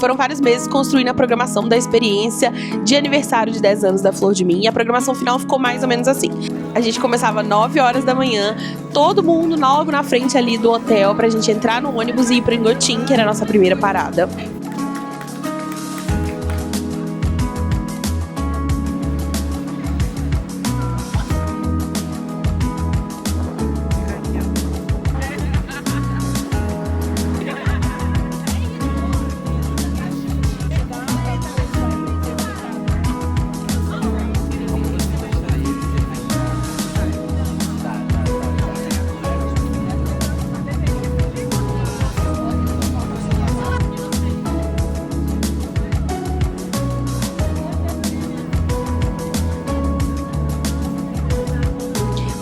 Foram vários meses construindo a programação da experiência de aniversário de 10 anos da Flor de Mim. E a programação final ficou mais ou menos assim. A gente começava 9 horas da manhã, todo mundo logo na frente ali do hotel pra gente entrar no ônibus e ir pra Inhotim, que era a nossa primeira parada.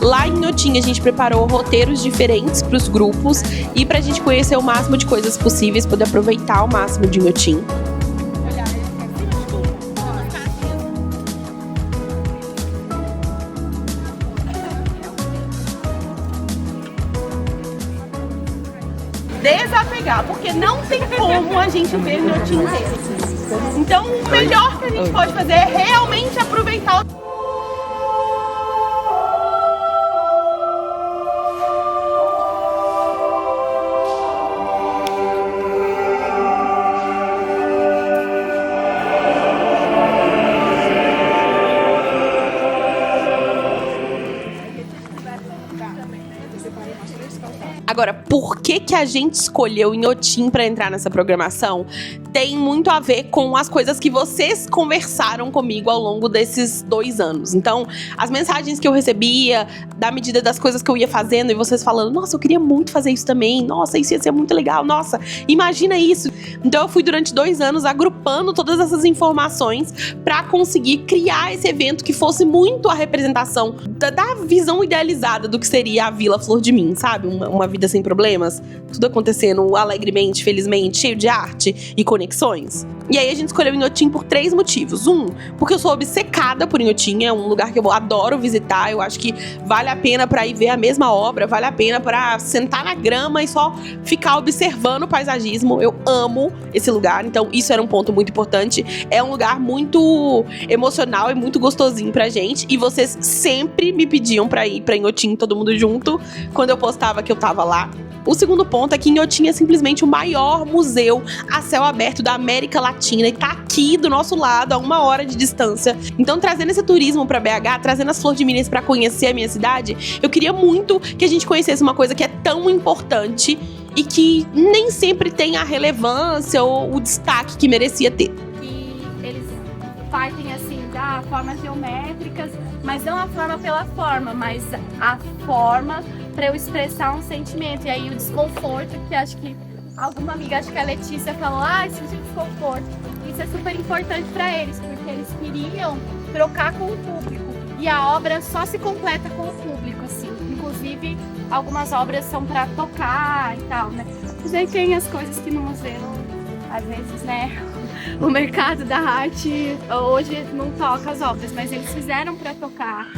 Lá em Inhotim, a gente preparou roteiros diferentes para os grupos e para a gente conhecer o máximo de coisas possíveis, poder aproveitar o máximo de Inhotim. Desapegar, porque não tem como a gente ver Inhotim inteiro. Então, o melhor que a gente pode fazer é realmente aproveitar o... Agora, por que a gente escolheu Inhotim para entrar nessa programação? Tem muito a ver com as coisas que vocês conversaram comigo ao longo desses 2 anos. Então, as mensagens que eu recebia, da medida das coisas que eu ia fazendo, e vocês falando, nossa, eu queria muito fazer isso também, nossa, isso ia ser muito legal, nossa, imagina isso. Então, eu fui durante 2 anos agrupando todas essas informações para conseguir criar esse evento que fosse muito a representação da visão idealizada do que seria a Vila Flor de Mim, sabe? Uma vida sem problemas, tudo acontecendo alegremente, felizmente, cheio de arte e conexões. E aí a gente escolheu Inhotim por 3 motivos. Porque eu sou obcecada por Inhotim, é um lugar que eu adoro visitar, eu acho que vale a pena pra ir ver a mesma obra, vale a pena pra sentar na grama e só ficar observando o paisagismo. Eu amo esse lugar, então isso era um ponto muito importante. É um lugar muito emocional e muito gostosinho pra gente, e vocês sempre me pediam pra ir pra Inhotim, todo mundo junto, quando eu postava que eu tava lá. O segundo ponto é que Inhotim é simplesmente o maior museu a céu aberto da América Latina e tá aqui do nosso lado, a 1 hora de distância. Então, trazendo esse turismo pra BH, trazendo as Flor de Minas pra conhecer a minha cidade, eu queria muito que a gente conhecesse uma coisa que é tão importante e que nem sempre tem a relevância ou o destaque que merecia ter. E eles partem assim da formas geométricas, mas não a forma pela forma, mas a forma para eu expressar um sentimento. E aí o desconforto, que acho que alguma amiga, acho que a Letícia falou, senti desconforto. Isso é super importante para eles, porque eles queriam trocar com o público. E a obra só se completa com o público, assim. Inclusive, algumas obras são para tocar e tal, né? Mas aí tem as coisas que no museu, às vezes, né? O mercado da arte hoje não toca as obras, mas eles fizeram para tocar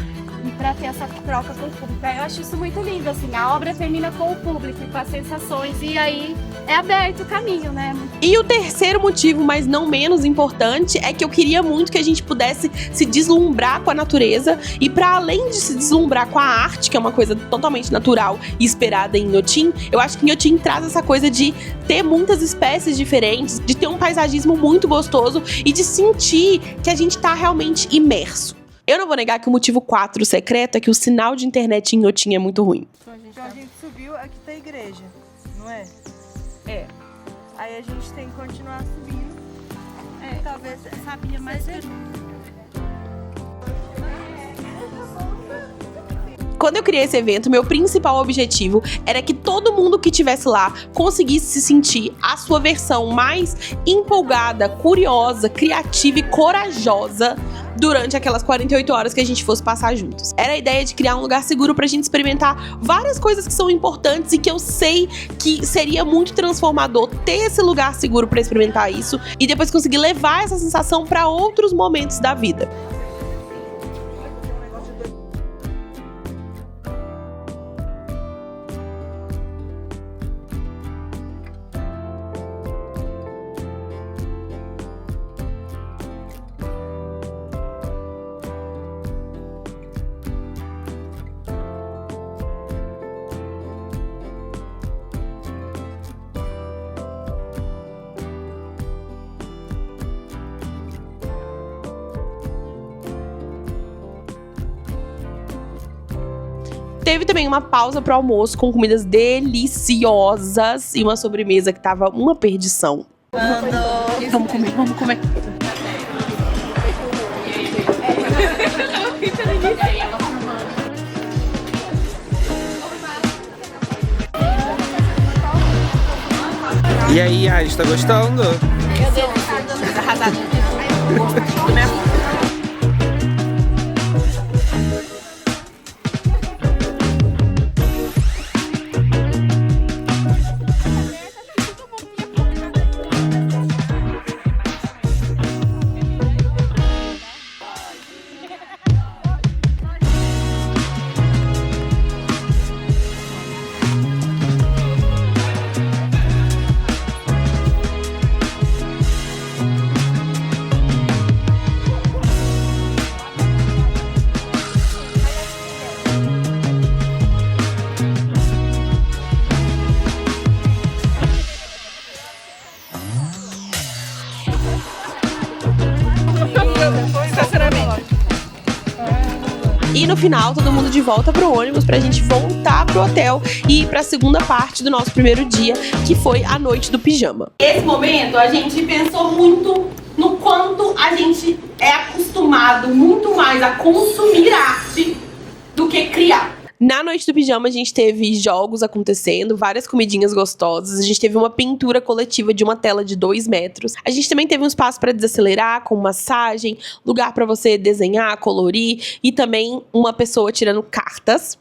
e para ter essa troca com o público. Eu acho isso muito lindo, assim, a obra termina com o público, com as sensações, e aí é aberto o caminho, né? E o terceiro motivo, mas não menos importante, é que eu queria muito que a gente pudesse se deslumbrar com a natureza, e para além de se deslumbrar com a arte, que é uma coisa totalmente natural e esperada em Inhotim, eu acho que Inhotim traz essa coisa de ter muitas espécies diferentes, de ter um paisagismo muito gostoso e de sentir que a gente tá realmente imerso. Eu não vou negar que o motivo 4 secreto é que o sinal de internet em Inhotim é muito ruim. Então a gente subiu, aqui tá a igreja, não é? É. Aí a gente tem que continuar subindo. Talvez sabia mais. Quando eu criei esse evento, meu principal objetivo era que todo mundo que estivesse lá conseguisse se sentir a sua versão mais empolgada, curiosa, criativa e corajosa durante aquelas 48 horas que a gente fosse passar juntos. Era a ideia de criar um lugar seguro pra gente experimentar várias coisas que são importantes e que eu sei que seria muito transformador ter esse lugar seguro pra experimentar isso e depois conseguir levar essa sensação pra outros momentos da vida. Teve também uma pausa pro almoço com comidas deliciosas e uma sobremesa que tava uma perdição. Vamos comer. E aí, Ares, tá gostando? Arrasado. E no final, todo mundo de volta pro ônibus pra gente voltar pro hotel e ir pra segunda parte do nosso primeiro dia, que foi a noite do pijama. Esse momento, a gente pensou muito no quanto a gente é acostumado muito mais a consumir arte do que criar. Na noite do pijama, a gente teve jogos acontecendo, várias comidinhas gostosas. A gente teve uma pintura coletiva de uma tela de 2 metros. A gente também teve um espaço para desacelerar, com massagem, lugar para você desenhar, colorir e também uma pessoa tirando cartas.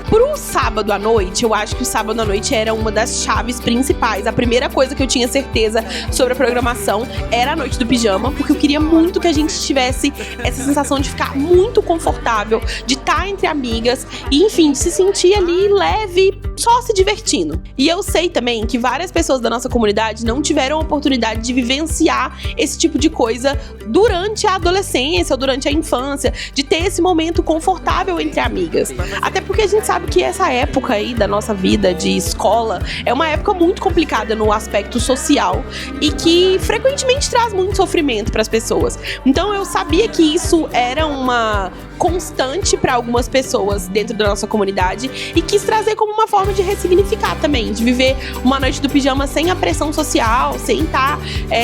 Pro sábado à noite, eu acho que o sábado à noite era uma das chaves principais. A primeira coisa que eu tinha certeza sobre a programação era a noite do pijama, porque eu queria muito que a gente tivesse essa sensação de ficar muito confortável, de estar entre amigas e, enfim, de se sentir ali leve, só se divertindo. E eu sei também que várias pessoas da nossa comunidade não tiveram a oportunidade de vivenciar esse tipo de coisa durante a adolescência ou durante a infância, de ter esse momento confortável entre amigas. Até porque a gente sabe que essa época aí da nossa vida de escola é uma época muito complicada no aspecto social e que frequentemente traz muito sofrimento para as pessoas. Então eu sabia que isso era uma constante para algumas pessoas dentro da nossa comunidade e quis trazer como uma forma de ressignificar também, de viver uma noite do pijama sem a pressão social, sem estar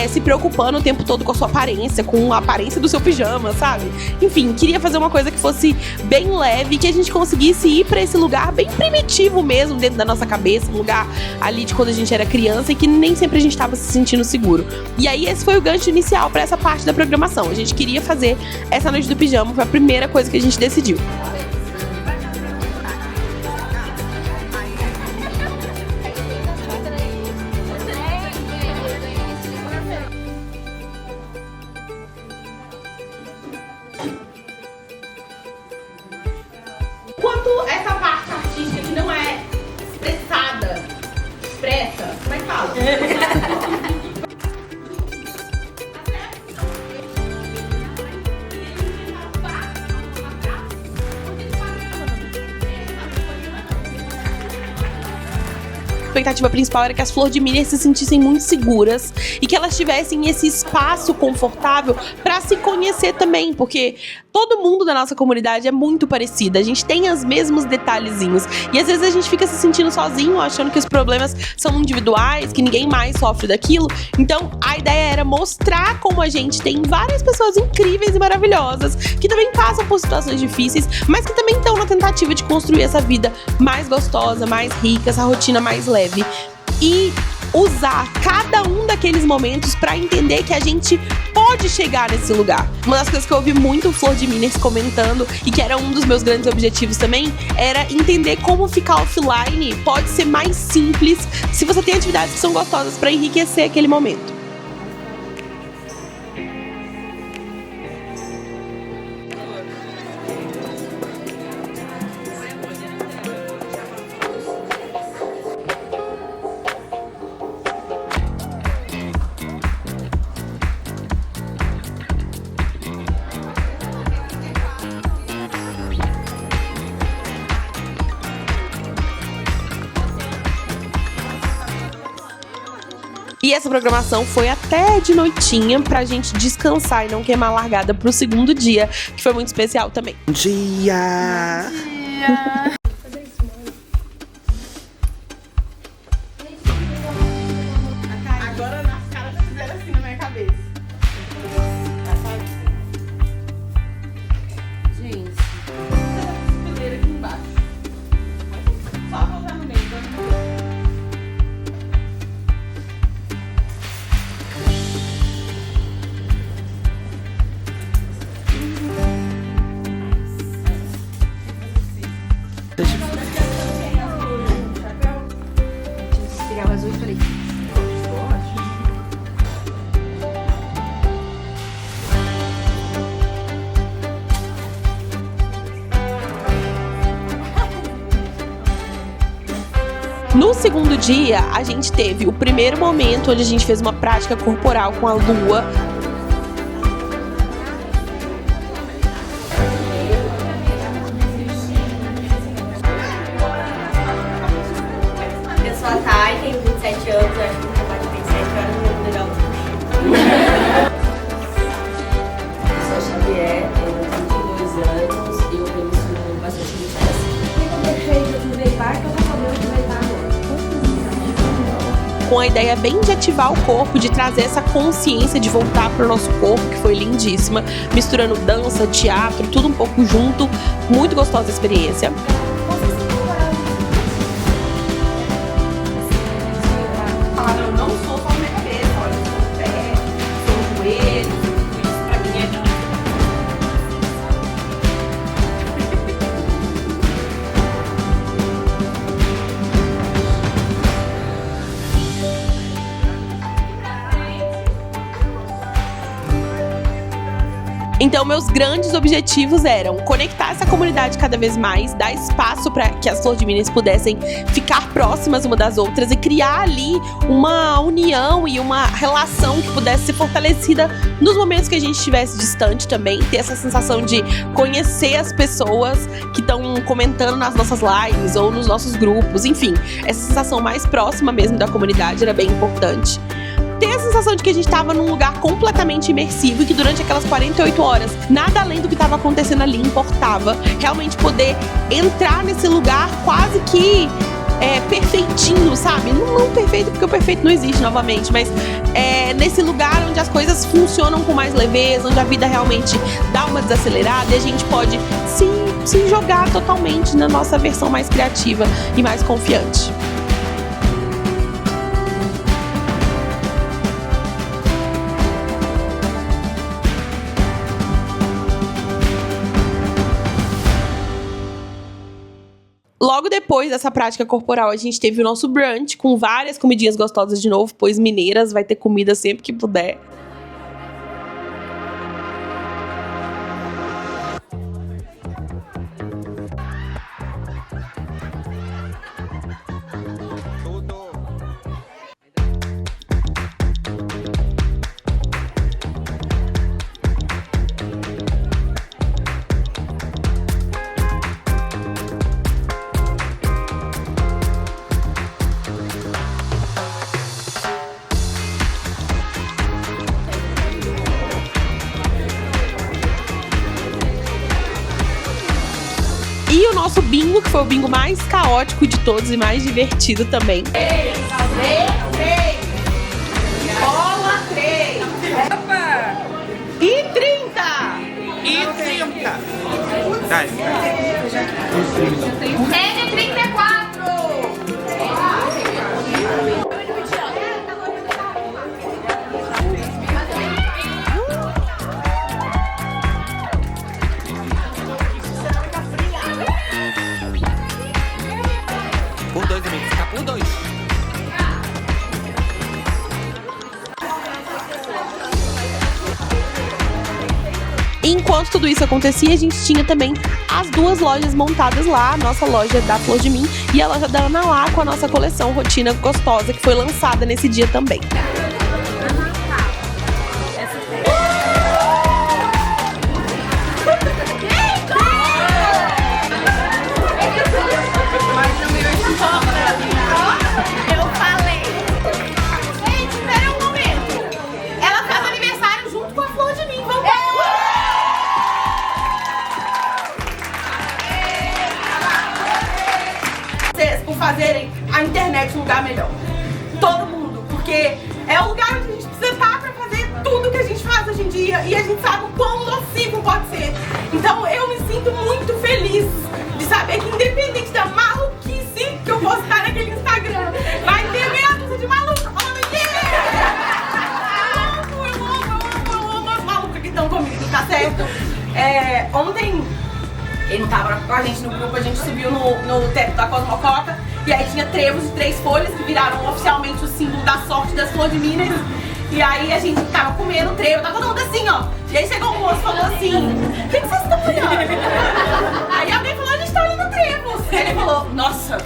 se preocupando o tempo todo com a sua aparência, com a aparência do seu pijama, sabe? Enfim, queria fazer uma coisa que fosse bem leve, que a gente conseguisse ir para esse lugar bem primitivo mesmo dentro da nossa cabeça, um lugar ali de quando a gente era criança e que nem sempre a gente estava se sentindo seguro. E aí esse foi o gancho inicial para essa parte da programação. A gente queria fazer essa noite do pijama, foi a primeira coisa que a gente decidiu. Quanto essa parte artística que não é expressada, expressa, como é que fala? A expectativa principal era que as Flor de Miller se sentissem muito seguras e que elas tivessem esse espaço confortável para se conhecer também, porque todo mundo da nossa comunidade é muito parecida, a gente tem os mesmos detalhezinhos e às vezes a gente fica se sentindo sozinho, achando que os problemas são individuais, que ninguém mais sofre daquilo. Então a ideia era mostrar como a gente tem várias pessoas incríveis e maravilhosas que também passam por situações difíceis, mas que também estão na tentativa de construir essa vida mais gostosa, mais rica, essa rotina mais leve. E usar cada um daqueles momentos para entender que a gente pode chegar nesse lugar. Uma das coisas que eu ouvi muito Flor de Miller comentando e que era um dos meus grandes objetivos também era entender como ficar offline pode ser mais simples se você tem atividades que são gostosas para enriquecer aquele momento. E essa programação foi até de noitinha pra gente descansar e não queimar a largada pro segundo dia, que foi muito especial também. Dia! Agora na cara já fizeram assim na minha cabeça. Gente, fileira aqui embaixo. Só voltar no meio, Pegar o azul e falei. No segundo dia, a gente teve o primeiro momento onde a gente fez uma prática corporal com a lua. Eu sou a Thay, tenho 27 anos, acho que eu vou bater 27 horas no meu legal. Eu sou a Xavier, tenho 22 anos e eu tenho isso bastante meditação. Eu deixei de aproveitar que eu vou poder aproveitar agora. Com a ideia bem de ativar o corpo, de trazer essa consciência de voltar para o nosso corpo, que foi lindíssima, misturando dança, teatro, tudo um pouco junto, muito gostosa a experiência. Falaram, não sou só minha cabeça, olha, eu sou o pé, sou o joelho, isso pra mim é Então, meus grandes objetivos eram conectar essa comunidade cada vez mais, dar espaço para que as Flor de Minas pudessem ficar próximas uma das outras e criar ali uma união e uma relação que pudesse ser fortalecida nos momentos que a gente estivesse distante também, ter essa sensação de conhecer as pessoas que estão comentando nas nossas lives ou nos nossos grupos, enfim, essa sensação mais próxima mesmo da comunidade era bem importante. Ter a sensação de que a gente estava num lugar completamente imersivo e que durante aquelas 48 horas, nada além do que estava acontecendo ali importava. Realmente poder entrar nesse lugar quase que perfeitinho, sabe? Não perfeito, porque o perfeito não existe novamente, mas nesse lugar onde as coisas funcionam com mais leveza, onde a vida realmente dá uma desacelerada e a gente pode se jogar totalmente na nossa versão mais criativa e mais confiante. Logo depois dessa prática corporal, a gente teve o nosso brunch com várias comidinhas gostosas de novo, pois mineiras vai ter comida sempre que puder. E o nosso bingo, que foi o bingo mais caótico de todos e mais divertido também. 3, bola 3. E 30! E 30! Tá, É de 34. por 2, amigo. Ficar por 2. Enquanto tudo isso acontecia, a gente tinha também as duas lojas montadas lá, a nossa loja da Flor de Mim e a loja da Ana lá, com a nossa coleção Rotina Gostosa, que foi lançada nesse dia também. Eu falei. todo mundo, porque é o lugar onde a gente precisa estar pra fazer tudo que a gente faz hoje em dia e a gente sabe o quão nocivo pode ser. Então eu me sinto muito feliz de saber que independente da maluquice que eu posso estar naquele Instagram, vai ter meia dúzia de maluca falando eu amo as malucas que estão comigo, tá certo? Ontem ele não tava com a gente no grupo, a gente subiu no teto da Cosmocota e aí tinha trevos de 3 folhas que viraram oficialmente o símbolo da sorte das Flor de Minas. E aí a gente tava comendo trevo, tava todo mundo assim, ó. E aí chegou um moço e falou assim, o que vocês estão olhando? Aí alguém falou, a gente tá olhando trevos. Aí ele falou, nossa.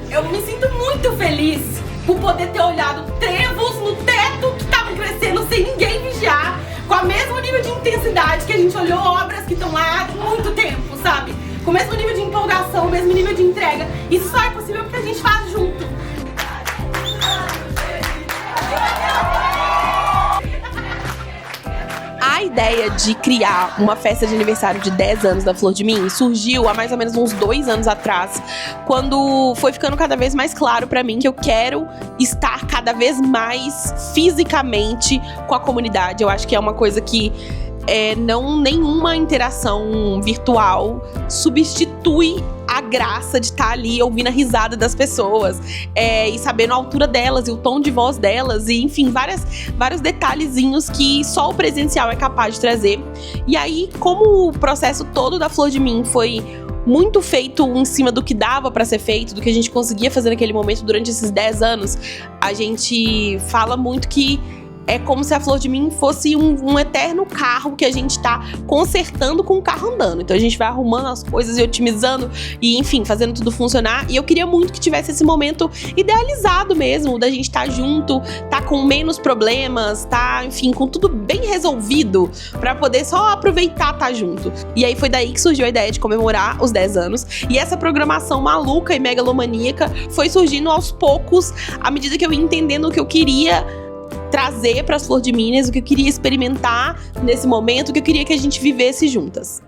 E eu me sinto muito feliz por poder ter olhado trevos no teto que estavam crescendo sem ninguém vigiar, com o mesmo nível de intensidade que a gente olhou obras que estão lá há muito tempo, sabe? Com o mesmo nível de empolgação, o mesmo nível de entrega. Isso só é possível porque a gente faz junto. A ideia de criar uma festa de aniversário de 10 anos da Flor de Mim surgiu há mais ou menos uns 2 anos atrás, quando foi ficando cada vez mais claro pra mim que eu quero estar cada vez mais fisicamente com a comunidade. Eu acho que é uma coisa que nenhuma interação virtual substitui a graça de estar ali ouvindo a risada das pessoas e sabendo a altura delas e o tom de voz delas e enfim, vários detalhezinhos que só o presencial é capaz de trazer. E aí, como o processo todo da Flor de Mim foi muito feito em cima do que dava pra ser feito, do que a gente conseguia fazer naquele momento durante esses 10 anos, a gente fala muito que é como se a Flor de Mim fosse um eterno carro que a gente tá consertando com o carro andando. Então a gente vai arrumando as coisas e otimizando e, enfim, fazendo tudo funcionar. E eu queria muito que tivesse esse momento idealizado mesmo, da gente tá junto, tá com menos problemas, tá, enfim, com tudo bem resolvido, pra poder só aproveitar tá junto. E aí foi daí que surgiu a ideia de comemorar os 10 anos. E essa programação maluca e megalomaníaca foi surgindo aos poucos, à medida que eu ia entendendo o que eu queria trazer para as Flor de Minas, o que eu queria experimentar nesse momento, o que eu queria que a gente vivesse juntas.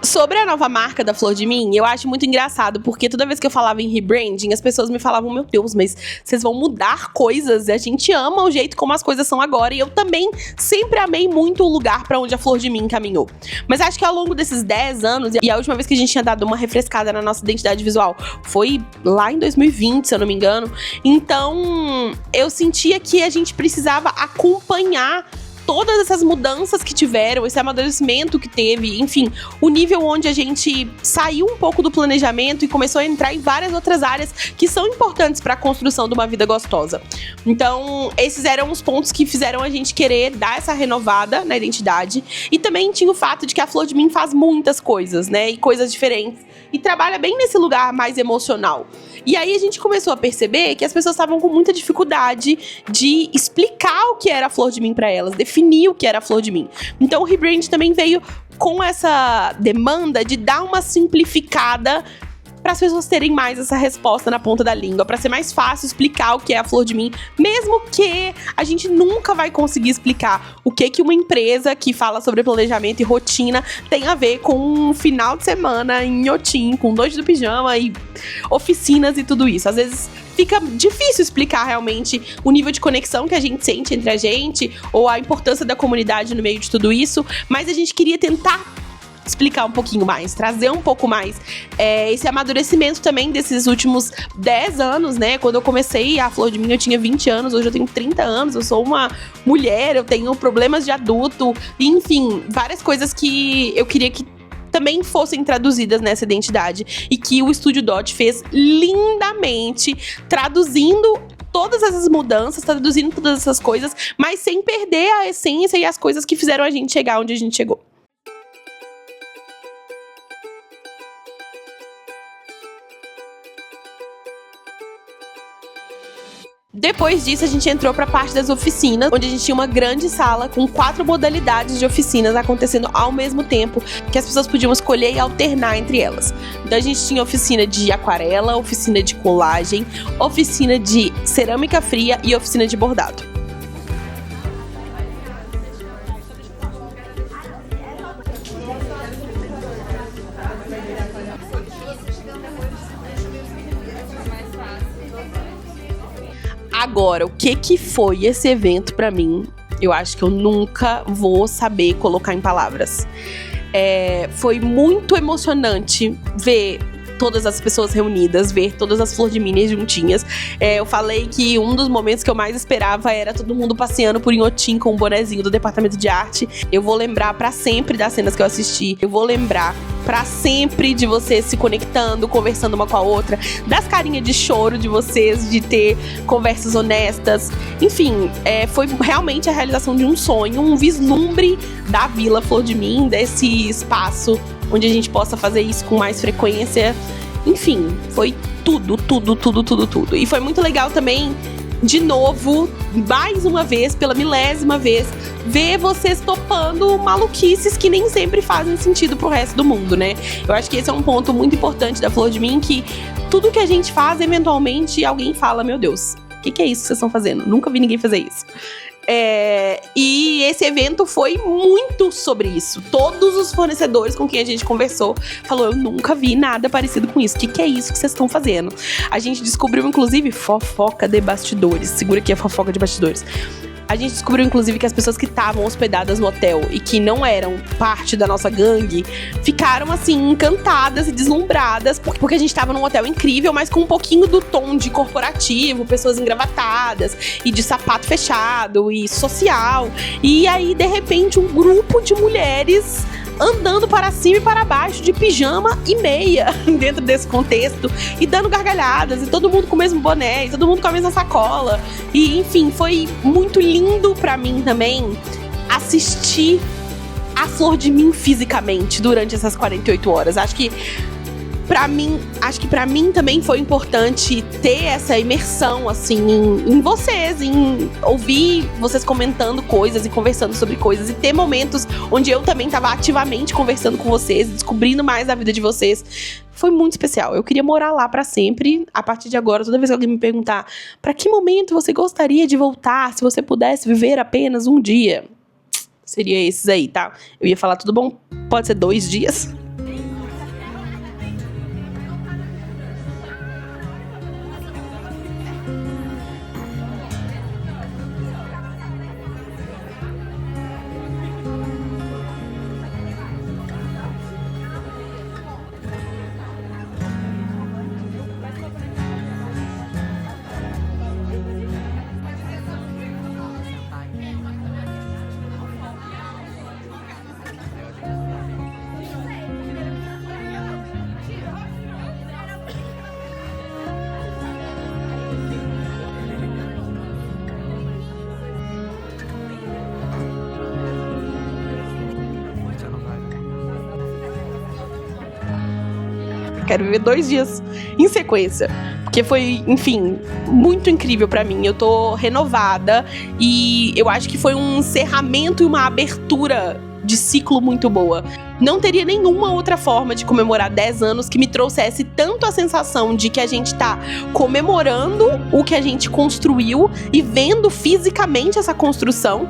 Sobre a nova marca da Flor de Mim, eu acho muito engraçado, porque toda vez que eu falava em rebranding, as pessoas me falavam, meu Deus, mas vocês vão mudar coisas, a gente ama o jeito como as coisas são agora, e eu também sempre amei muito o lugar pra onde a Flor de Mim caminhou. Mas acho que ao longo desses 10 anos, e a última vez que a gente tinha dado uma refrescada na nossa identidade visual foi lá em 2020, se eu não me engano, então eu sentia que a gente precisava acompanhar todas essas mudanças que tiveram, esse amadurecimento que teve, enfim, o nível onde a gente saiu um pouco do planejamento e começou a entrar em várias outras áreas que são importantes para a construção de uma vida gostosa. Então, esses eram os pontos que fizeram a gente querer dar essa renovada na identidade. E também tinha o fato de que a Flor de Mim faz muitas coisas, né, e coisas diferentes, e trabalha bem nesse lugar mais emocional. E aí a gente começou a perceber que as pessoas estavam com muita dificuldade de explicar o que era a Flor de Mim para elas, definir o que era a Flor de Mim. Então o rebrand também veio com essa demanda de dar uma simplificada para as pessoas terem mais essa resposta na ponta da língua, para ser mais fácil explicar o que é a Flor de Mim, mesmo que a gente nunca vai conseguir explicar o que uma empresa que fala sobre planejamento e rotina tem a ver com um final de semana em Inhotim, com noite do pijama e oficinas e tudo isso. Às vezes fica difícil explicar realmente o nível de conexão que a gente sente entre a gente, ou a importância da comunidade no meio de tudo isso, mas a gente queria tentar explicar um pouquinho mais, trazer um pouco mais esse amadurecimento também desses últimos 10 anos, né? Quando eu comecei a Flor de Mim, eu tinha 20 anos, hoje eu tenho 30 anos, eu sou uma mulher, eu tenho problemas de adulto, enfim, várias coisas que eu queria que também fossem traduzidas nessa identidade e que o Estúdio Dot fez lindamente, traduzindo todas essas mudanças, traduzindo todas essas coisas, mas sem perder a essência e as coisas que fizeram a gente chegar onde a gente chegou. Depois disso, a gente entrou pra parte das oficinas, onde a gente tinha uma grande sala com 4 modalidades de oficinas acontecendo ao mesmo tempo, que as pessoas podiam escolher e alternar entre elas. Então a gente tinha oficina de aquarela, oficina de colagem, oficina de cerâmica fria e oficina de bordado. Agora, o que foi esse evento pra mim? Eu acho que eu nunca vou saber colocar em palavras. Foi muito emocionante ver todas as pessoas reunidas, ver todas as Flor de Minas juntinhas. Eu falei que um dos momentos que eu mais esperava era todo mundo passeando por Inhotim com o bonezinho do departamento de arte. Eu vou lembrar pra sempre das cenas que eu assisti. Eu vou lembrar pra sempre de vocês se conectando, conversando uma com a outra, das carinhas de choro de vocês, de ter conversas honestas. Enfim, foi realmente a realização de um sonho, um vislumbre da Vila Flor de Min, desse espaço onde a gente possa fazer isso com mais frequência. Enfim, foi tudo. E foi muito legal também, de novo, mais uma vez, pela 1000ª vez, ver vocês topando maluquices que nem sempre fazem sentido pro resto do mundo, né? Eu acho que esse é um ponto muito importante da Flor de Min, que tudo que a gente faz, eventualmente, alguém fala, meu Deus, o que é isso que vocês estão fazendo? Nunca vi ninguém fazer isso. E esse evento foi muito sobre isso. Todos os fornecedores com quem a gente conversou falou, eu nunca vi nada parecido com isso. O que é isso que vocês estão fazendo? A gente descobriu, inclusive, fofoca de bastidores. Segura aqui a fofoca de bastidores. A gente descobriu, inclusive, que as pessoas que estavam hospedadas no hotel e que não eram parte da nossa gangue ficaram, assim, encantadas e deslumbradas, porque a gente tava num hotel incrível, mas com um pouquinho do tom de corporativo, pessoas engravatadas e de sapato fechado e social. E aí, de repente, um grupo de mulheres andando para cima e para baixo de pijama e meia dentro desse contexto e dando gargalhadas, e todo mundo com o mesmo boné, e todo mundo com a mesma sacola. E enfim, foi muito lindo pra mim também assistir a Flor de Min fisicamente durante essas 48 horas. Acho que pra mim também foi importante ter essa imersão, assim, em vocês, em ouvir vocês comentando coisas e conversando sobre coisas, e ter momentos onde eu também tava ativamente conversando com vocês, descobrindo mais da vida de vocês. Foi muito especial. Eu queria morar lá pra sempre. A partir de agora, toda vez que alguém me perguntar pra que momento você gostaria de voltar, se você pudesse viver apenas um dia, seria esses aí, tá? Eu ia falar, tudo bom? Pode ser 2 dias? Quero viver 2 dias em sequência. Porque foi, enfim, muito incrível pra mim. Eu tô renovada e eu acho que foi um encerramento e uma abertura de ciclo muito boa. Não teria nenhuma outra forma de comemorar 10 anos que me trouxesse tanto a sensação de que a gente tá comemorando o que a gente construiu e vendo fisicamente essa construção,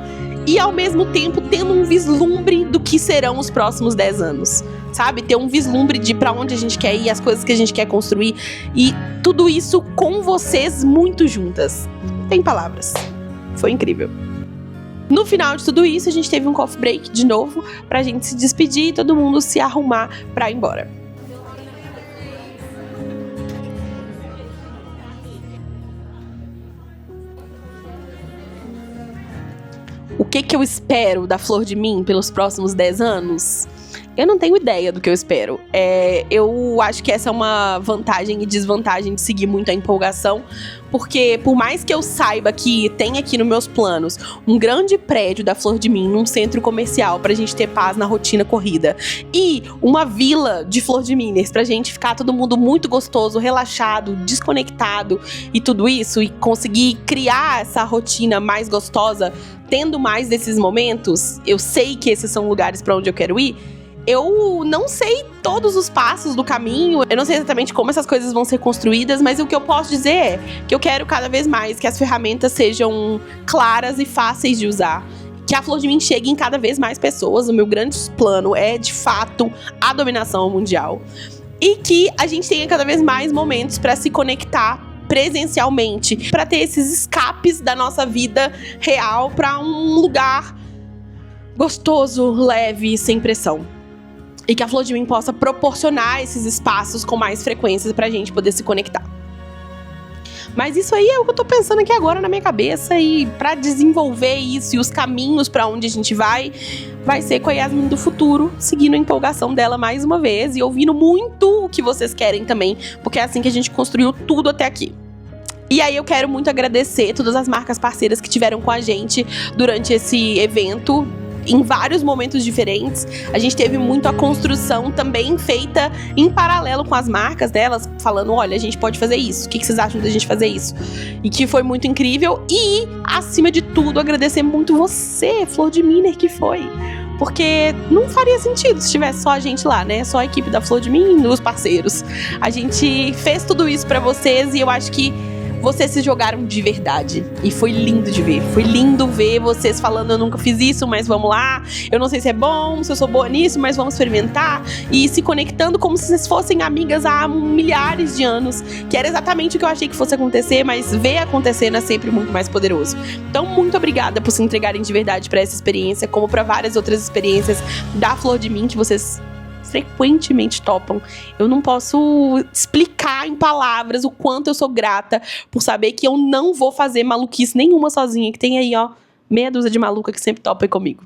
e ao mesmo tempo tendo um vislumbre do que serão os próximos 10 anos. Sabe? Ter um vislumbre de pra onde a gente quer ir, as coisas que a gente quer construir, e tudo isso com vocês muito juntas. Não tem palavras. Foi incrível. No final de tudo isso, a gente teve um coffee break de novo pra gente se despedir e todo mundo se arrumar pra ir embora. O que eu espero da Flor de Min pelos próximos 10 anos? Eu não tenho ideia do que eu espero. Eu acho que essa é uma vantagem e desvantagem de seguir muito a empolgação, porque por mais que eu saiba que tem aqui nos meus planos um grande prédio da Flor de Min, num centro comercial pra gente ter paz na rotina corrida, e uma vila de Flor de Minas pra gente ficar todo mundo muito gostoso, relaxado, desconectado e tudo isso, e conseguir criar essa rotina mais gostosa, tendo mais desses momentos, eu sei que esses são lugares pra onde eu quero ir. Eu não sei todos os passos do caminho, eu não sei exatamente como essas coisas vão ser construídas, mas o que eu posso dizer é que eu quero cada vez mais que as ferramentas sejam claras e fáceis de usar, que a Flor de Min chegue em cada vez mais pessoas. O meu grande plano é, de fato, a dominação mundial, e que a gente tenha cada vez mais momentos para se conectar presencialmente, para ter esses escapes da nossa vida real para um lugar gostoso, leve, sem pressão. E que a Flor de Mim possa proporcionar esses espaços com mais frequência pra gente poder se conectar. Mas isso aí é o que eu tô pensando aqui agora na minha cabeça, e pra desenvolver isso e os caminhos pra onde a gente vai ser com a Yasmin do futuro, seguindo a empolgação dela mais uma vez e ouvindo muito o que vocês querem também, porque é assim que a gente construiu tudo até aqui. E aí eu quero muito agradecer todas as marcas parceiras que tiveram com a gente durante esse evento, em vários momentos diferentes. A gente teve muito a construção também feita em paralelo com as marcas delas, falando, olha, a gente pode fazer isso, o que vocês acham da gente fazer isso? E que foi muito incrível. E, acima de tudo, agradecer muito você, Flor de Miner, que foi. Porque não faria sentido se tivesse só a gente lá, né? Só a equipe da Flor de Mim e os parceiros. A gente fez tudo isso pra vocês e eu acho que vocês se jogaram de verdade. E foi lindo de ver. Foi lindo ver vocês falando, eu nunca fiz isso, mas vamos lá. Eu não sei se é bom, se eu sou boa nisso, mas vamos experimentar. E se conectando como se vocês fossem amigas há milhares de anos. Que era exatamente o que eu achei que fosse acontecer, mas ver acontecendo é sempre muito mais poderoso. Então, muito obrigada por se entregarem de verdade pra essa experiência, como pra várias outras experiências da Flor de Mim que vocês frequentemente topam. Eu não posso explicar em palavras o quanto eu sou grata por saber que eu não vou fazer maluquice nenhuma sozinha, que tem aí, ó, meia dúzia de maluca que sempre topa aí comigo.